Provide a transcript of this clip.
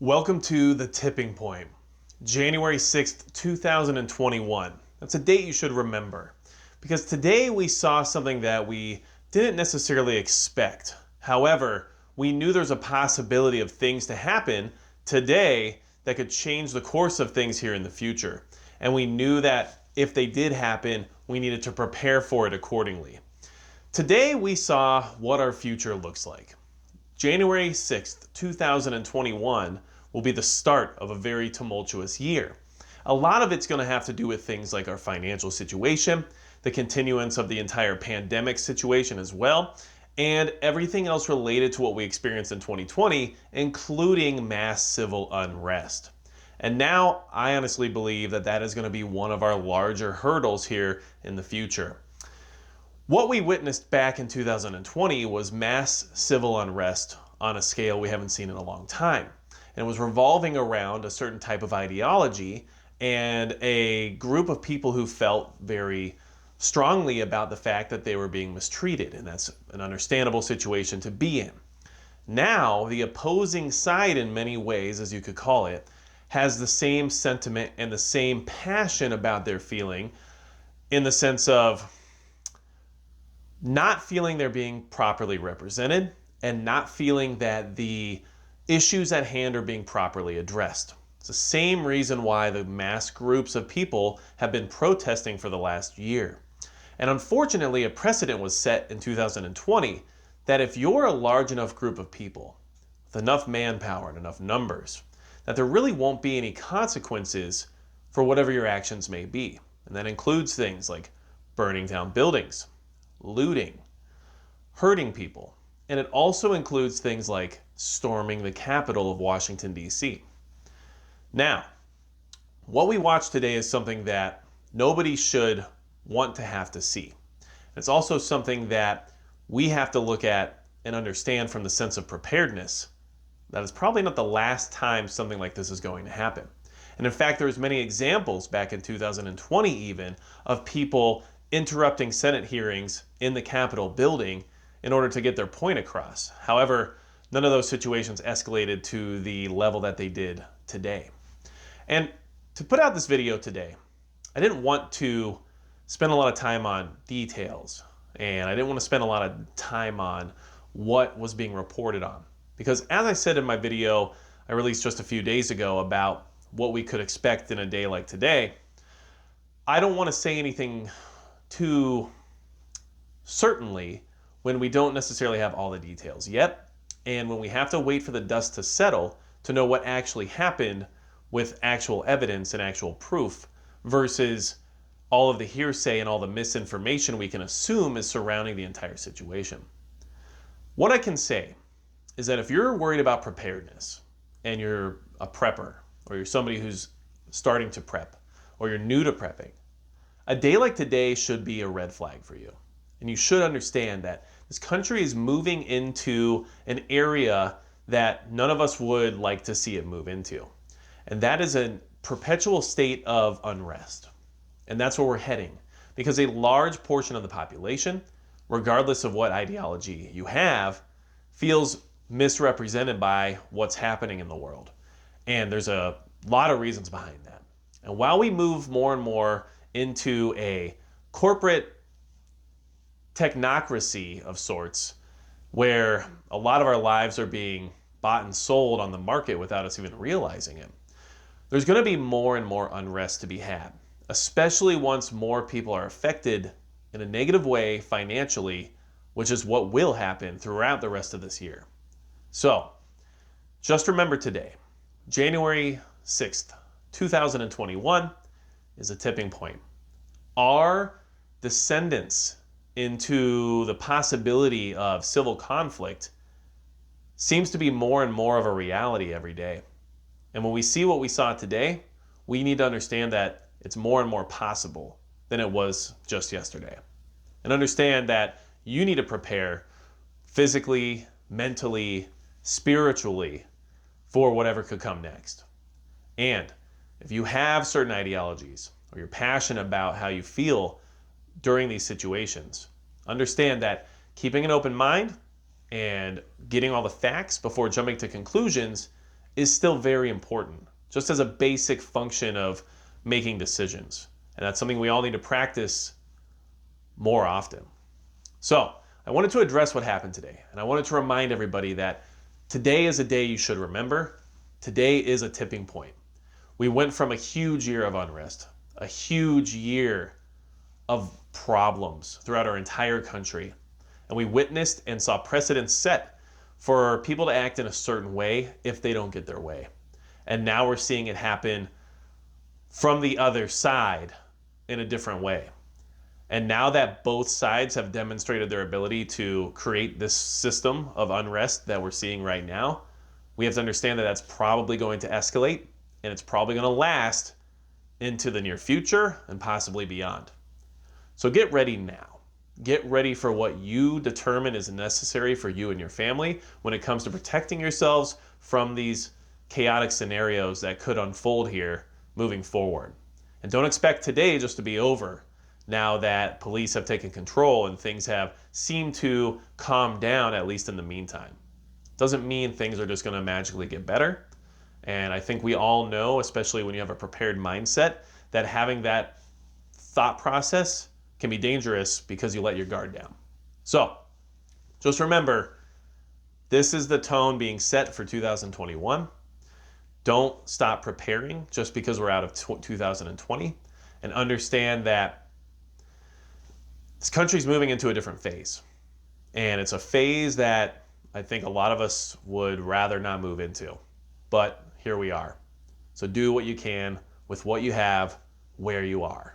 Welcome to The Tipping Point, January 6th, 2021. That's a date you should remember because today we saw something that we didn't necessarily expect. However, we knew there's a possibility of things to happen today that could change the course of things here in the future. And we knew that if they did happen, we needed to prepare for it accordingly. Today we saw what our future looks like. January 6th, 2021 will be the start of a very tumultuous year. A lot of it's going to have to do with things like our financial situation, the continuance of the entire pandemic situation as well, and everything else related to what we experienced in 2020, including mass civil unrest. And now I honestly believe that that is going to be one of our larger hurdles here in the future. What we witnessed back in 2020 was mass civil unrest on a scale we haven't seen in a long time. And it was revolving around a certain type of ideology and a group of people who felt very strongly about the fact that they were being mistreated. And that's an understandable situation to be in. Now, the opposing side, in many ways, as you could call it, has the same sentiment and the same passion about their feeling in the sense of not feeling they're being properly represented and not feeling that the issues at hand are being properly addressed. It's the same reason why the mass groups of people have been protesting for the last year. And unfortunately, a precedent was set in 2020 that if you're a large enough group of people with enough manpower and enough numbers, that there really won't be any consequences for whatever your actions may be. And that includes things like burning down buildings, looting, hurting people, and it also includes things like storming the capital of Washington, D.C. Now, what we watch today is something that nobody should want to have to see. It's also something that we have to look at and understand from the sense of preparedness that it's probably not the last time something like this is going to happen. And in fact, there's many examples back in 2020 even of people interrupting Senate hearings in the Capitol building in order to get their point across. However, none of those situations escalated to the level that they did today. And to put out this video today, I didn't want to spend a lot of time on details, and I didn't want to spend a lot of time on what was being reported on. Because as I said in my video I released just a few days ago about what we could expect in a day like today, I don't want to say anything too certainly when we don't necessarily have all the details yet, and when we have to wait for the dust to settle to know what actually happened with actual evidence and actual proof versus all of the hearsay and all the misinformation we can assume is surrounding the entire situation. What I can say is that if you're worried about preparedness and you're a prepper or you're somebody who's starting to prep or you're new to prepping, a day like today should be a red flag for you. And you should understand that this country is moving into an area that none of us would like to see it move into. And that is a perpetual state of unrest. And that's where we're heading. Because a large portion of the population, regardless of what ideology you have, feels misrepresented by what's happening in the world. And there's a lot of reasons behind that. And while we move more and more into a corporate technocracy of sorts, where a lot of our lives are being bought and sold on the market without us even realizing it, there's going to be more and more unrest to be had, especially once more people are affected in a negative way financially, which is what will happen throughout the rest of this year. So, just remember today, January 6th, 2021 is a tipping point. Our descendants into the possibility of civil conflict seems to be more and more of a reality every day. And when we see what we saw today, we need to understand that it's more and more possible than it was just yesterday. And understand that you need to prepare physically, mentally, spiritually for whatever could come next. And if you have certain ideologies or you're passionate about how you feel during these situations, understand that keeping an open mind and getting all the facts before jumping to conclusions is still very important, just as a basic function of making decisions. And that's something we all need to practice more often. So, I wanted to address what happened today, and I wanted to remind everybody that today is a day you should remember. Today is a tipping point. We went from a huge year of unrest, a huge year of problems throughout our entire country, and we witnessed and saw precedents set for people to act in a certain way if they don't get their way. And now we're seeing it happen from the other side in a different way. And now that both sides have demonstrated their ability to create this system of unrest that we're seeing right now, we have to understand that that's probably going to escalate, and it's probably going to last into the near future and possibly beyond. So get ready now. Get ready for what you determine is necessary for you and your family when it comes to protecting yourselves from these chaotic scenarios that could unfold here moving forward. And don't expect today just to be over now that police have taken control and things have seemed to calm down, at least in the meantime. Doesn't mean things are just going to magically get better. And I think we all know, especially when you have a prepared mindset, that having that thought process can be dangerous because you let your guard down. So just remember, this is the tone being set for 2021. Don't stop preparing just because we're out of 2020, and understand that this country's moving into a different phase. And it's a phase that I think a lot of us would rather not move into. But here we are. So do what you can with what you have, where you are.